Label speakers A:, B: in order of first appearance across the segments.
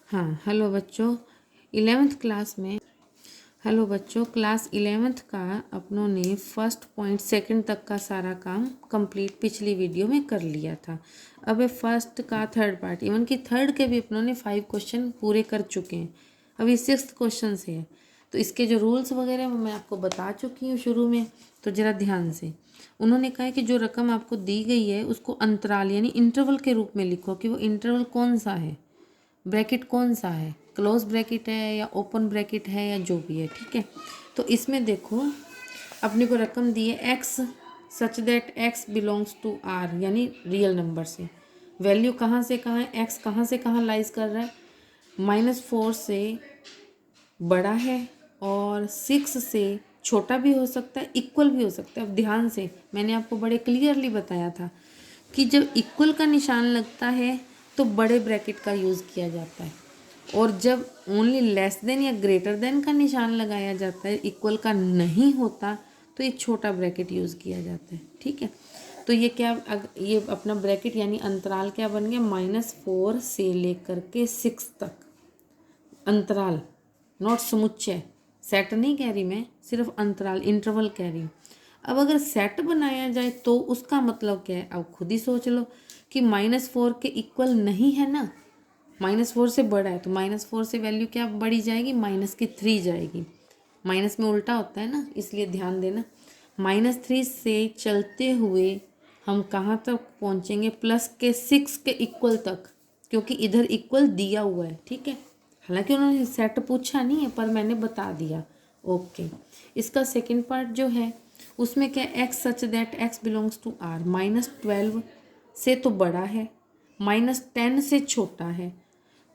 A: हाँ, हेलो बच्चों। 11th class में हेलो बच्चों, क्लास 11th का अपनों ने फर्स्ट पॉइंट सेकंड तक का सारा काम कंप्लीट पिछली वीडियो में कर लिया था। अब ये फर्स्ट का थर्ड पार्ट, इवन कि थर्ड के भी अपनों ने 5 क्वेश्चन पूरे कर चुके हैं। अभी 6th क्वेश्चन से है, तो इसके जो रूल्स वगैरह मैं आपको बता चुकी हूँ शुरू में, तो ज़रा ध्यान से। उन्होंने कहा है कि जो रकम आपको दी गई है उसको अंतराल यानी इंटरवल के रूप में लिखो कि वो इंटरवल कौन सा है, ब्रैकेट कौन सा है, क्लोज ब्रैकेट है या ओपन ब्रैकेट है या जो भी है। ठीक है, तो इसमें देखो अपने को रकम दी है X such that X belongs to R यानी रियल नंबर से। वैल्यू कहाँ से कहाँ है, एक्स कहाँ से कहाँ लाइज कर रहा है, -4 से बड़ा है और 6 से छोटा भी हो सकता है, इक्वल भी हो सकता है। अब ध्यान से, मैंने आपको बड़े क्लियरली बताया था कि जब इक्वल का निशान लगता है तो बड़े ब्रैकेट का यूज़ किया जाता है, और जब ओनली लेस देन या ग्रेटर देन का निशान लगाया जाता है, इक्वल का नहीं होता, तो एक छोटा ब्रैकेट यूज़ किया जाता है। ठीक है, तो ये क्या, ये अपना ब्रैकेट यानी अंतराल क्या बन गया, -4 से लेकर के 6 तक अंतराल, नॉट समुच्चय। सेट नहीं कह रही मैं, सिर्फ अंतराल इंटरवल कह रही हूँ। अब अगर सेट बनाया जाए तो उसका मतलब क्या है, अब खुद ही सोच लो कि -4 के इक्वल नहीं है ना, -4 से बड़ा है, तो -4 से वैल्यू क्या बढ़ी जाएगी, -3 जाएगी। माइनस में उल्टा होता है ना, इसलिए ध्यान देना। -3 से चलते हुए हम कहाँ तक पहुँचेंगे, +6 के इक्वल तक, क्योंकि इधर इक्वल दिया हुआ है। ठीक है, हालांकि उन्होंने सेट पूछा नहीं है पर मैंने बता दिया। ओके, इसका सेकंड पार्ट जो है उसमें क्या, X such that X belongs to R, -12 से तो बड़ा है, -10 से छोटा है,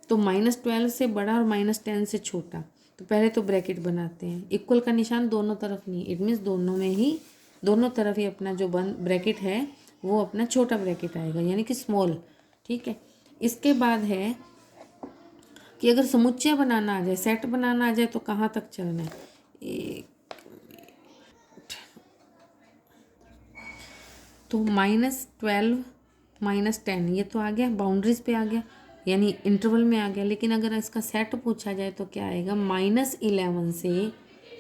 A: तो -12 से बड़ा और -10 से छोटा। तो पहले तो ब्रैकेट बनाते हैं, इक्वल का निशान दोनों तरफ नहीं, इट मीन्स दोनों में ही, दोनों तरफ ही अपना जो ब्रैकेट है वो अपना छोटा ब्रैकेट आएगा यानी कि स्मॉल। ठीक है, इसके बाद है कि अगर समुच्चय बनाना आ जाए, सेट बनाना आ जाए, तो कहाँ तक चलना है, तो -12 -10 ये तो आ गया, बाउंड्रीज पे आ गया यानी इंटरवल में आ गया। लेकिन अगर इसका सेट पूछा जाए तो क्या आएगा, -11 से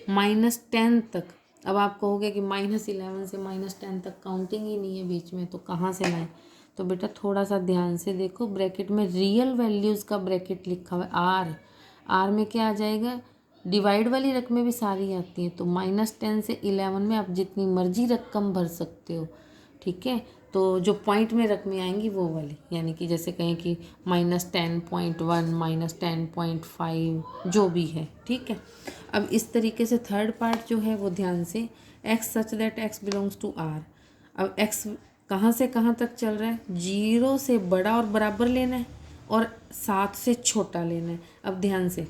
A: -10 तक। अब आप कहोगे कि -11 से -10 तक काउंटिंग ही नहीं है बीच में, तो कहाँ से लाएं। तो बेटा थोड़ा सा ध्यान से देखो, ब्रैकेट में रियल वैल्यूज़ का ब्रैकेट लिखा हुआ है आर, आर में क्या आ जाएगा, डिवाइड वाली रकमें भी सारी आती हैं, तो -10 से 11 में आप जितनी मर्जी रकम भर सकते हो। ठीक है, तो जो पॉइंट में रकमें आएंगी वो वाली, यानी कि जैसे कहें कि -10.1 -10.5 जो भी है। ठीक है, अब इस तरीके से थर्ड पार्ट जो है वो ध्यान से, X such that X belongs to R. अब एक्स कहाँ से कहाँ तक चल रहा है, 0 से बड़ा और बराबर लेना है और 7 से छोटा लेना है। अब ध्यान से,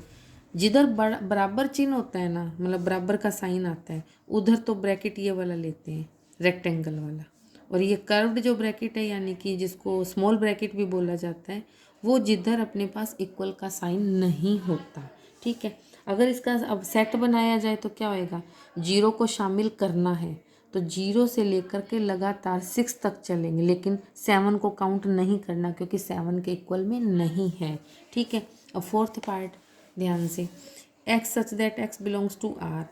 A: जिधर बराबर चिन्ह होता है ना, मतलब बराबर का साइन आता है, उधर तो ब्रैकेट ये वाला लेते हैं, रेक्टेंगल वाला। और ये कर्व्ड जो ब्रैकेट है यानी कि जिसको स्मॉल ब्रैकेट भी बोला जाता है, वो जिधर अपने पास इक्वल का साइन नहीं होता। ठीक है, अगर इसका अब सेट बनाया जाए तो क्या होएगा, 0 को शामिल करना है, तो 0 से लेकर के लगातार 6 तक चलेंगे, लेकिन 7 को काउंट नहीं करना क्योंकि 7 के इक्वल में नहीं है। ठीक है, अब फोर्थ पार्ट ध्यान से, X such that X belongs to R,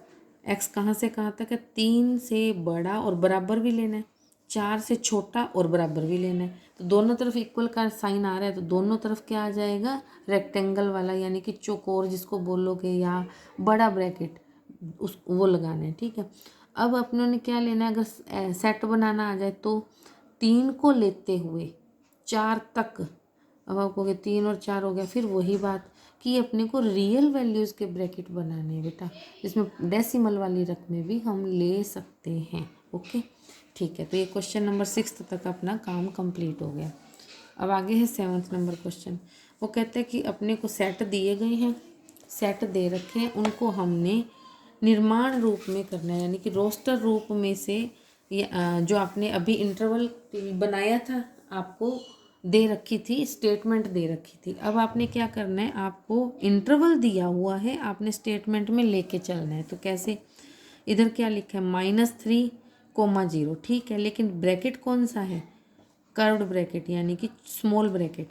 A: X कहाँ से कहाँ तक है, 3 से बड़ा और बराबर भी लेना है, 4 से छोटा और बराबर भी लेना है। तो दोनों तरफ इक्वल का साइन आ रहा है, तो दोनों तरफ क्या आ जाएगा, रेक्टेंगल वाला यानी कि चौकोर जिसको बोलोगे, या बड़ा ब्रैकेट उस वो लगाना है। ठीक है, अब अपनों ने क्या लेना है, अगर सेट बनाना आ जाए तो 3 को लेते हुए 4 तक। अब आप कहोगे 3 और 4 हो गया, फिर वही बात कि अपने को रियल वैल्यूज़ के ब्रैकेट बनाने हैं बेटा, जिसमें डेसिमल वाली रकमें भी हम ले सकते हैं। ओके, ठीक है, तो ये क्वेश्चन नंबर 6 तक अपना काम कंप्लीट हो गया। अब आगे है 7th नंबर क्वेश्चन। वो कहते हैं कि अपने को सेट दिए गए हैं, सेट दे रखे हैं, उनको हमने निर्माण रूप में करना है, यानी कि रोस्टर रूप में से। ये जो आपने अभी इंटरवल बनाया था, आपको दे रखी थी, स्टेटमेंट दे रखी थी। अब आपने क्या करना है, आपको इंटरवल दिया हुआ है, आपने स्टेटमेंट में लेके चलना है। तो कैसे, इधर क्या लिखा है, -3, 0। ठीक है, लेकिन ब्रैकेट कौन सा है, कर्व्ड ब्रैकेट यानी कि स्मॉल ब्रैकेट।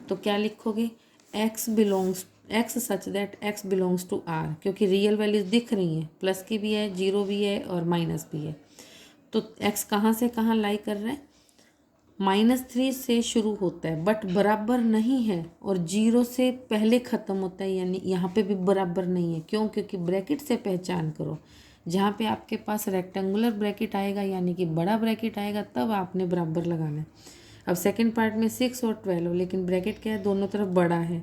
A: तो क्या लिखोगे, X such that X belongs to R, क्योंकि रियल वैल्यूज दिख रही हैं, प्लस की भी है, जीरो भी है और माइनस भी है। तो एक्स कहाँ से कहाँ लाई कर रहा है, -3 से शुरू होता है बट बराबर नहीं है, और 0 से पहले ख़त्म होता है, यानी यहाँ पे भी बराबर नहीं है। क्यों? क्योंकि ब्रैकेट से पहचान करो, जहाँ पे आपके पास रेक्टेंगुलर ब्रैकेट आएगा यानी कि बड़ा ब्रैकेट आएगा तब आपने बराबर लगाना है। अब सेकंड पार्ट में 6 और 12, लेकिन ब्रैकेट क्या है, दोनों तरफ बड़ा है,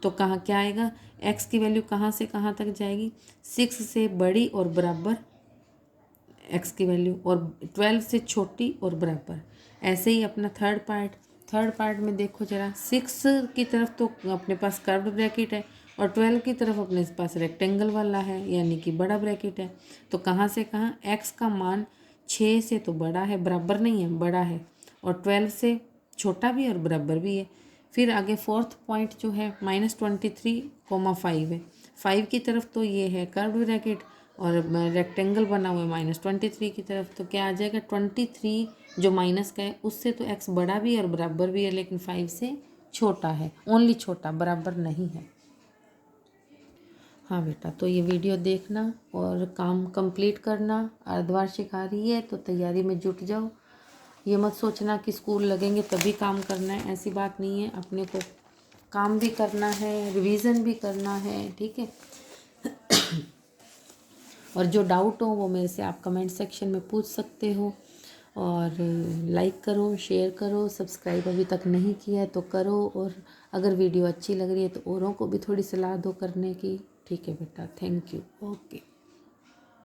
A: तो कहाँ क्या आएगा, एक्स की वैल्यू कहाँ से कहाँ तक जाएगी, 6 से बड़ी और बराबर एक्स की वैल्यू, और 12 से छोटी और बराबर। ऐसे ही अपना थर्ड पार्ट में देखो जरा, 6 की तरफ तो अपने पास कर्व्ड ब्रैकेट है और 12 की तरफ अपने पास रेक्टेंगल वाला है यानी कि बड़ा ब्रैकेट है। तो कहाँ से कहाँ, एक्स का मान 6 से तो बड़ा है, बराबर नहीं है, बड़ा है, और 12 से छोटा भी और बराबर भी है। फिर आगे फोर्थ पॉइंट जो है -23,5 है, 5 की तरफ तो ये है कर्व्ड ब्रैकेट और रेक्टेंगल बना हुआ है -23 की तरफ, तो क्या आ जाएगा, 23 जो माइनस का है उससे तो एक्स बड़ा भी है और बराबर भी है, लेकिन 5 से छोटा है, ओनली छोटा, बराबर नहीं है। हाँ बेटा, तो ये वीडियो देखना और काम कंप्लीट करना। अर्धवार्षिक आ रही है तो तैयारी में जुट जाओ। ये मत सोचना कि स्कूल लगेंगे तभी काम करना है, ऐसी बात नहीं है। अपने को काम भी करना है, रिवीजन भी करना है, ठीक है। और जो डाउट हो वो मेरे से आप कमेंट सेक्शन में पूछ सकते हो। और लाइक करो, शेयर करो, सब्सक्राइब अभी तक नहीं किया है तो करो, और अगर वीडियो अच्छी लग रही है तो औरों को भी थोड़ी सलाह दो करने की। ठीक है बेटा, थैंक यू, ओके।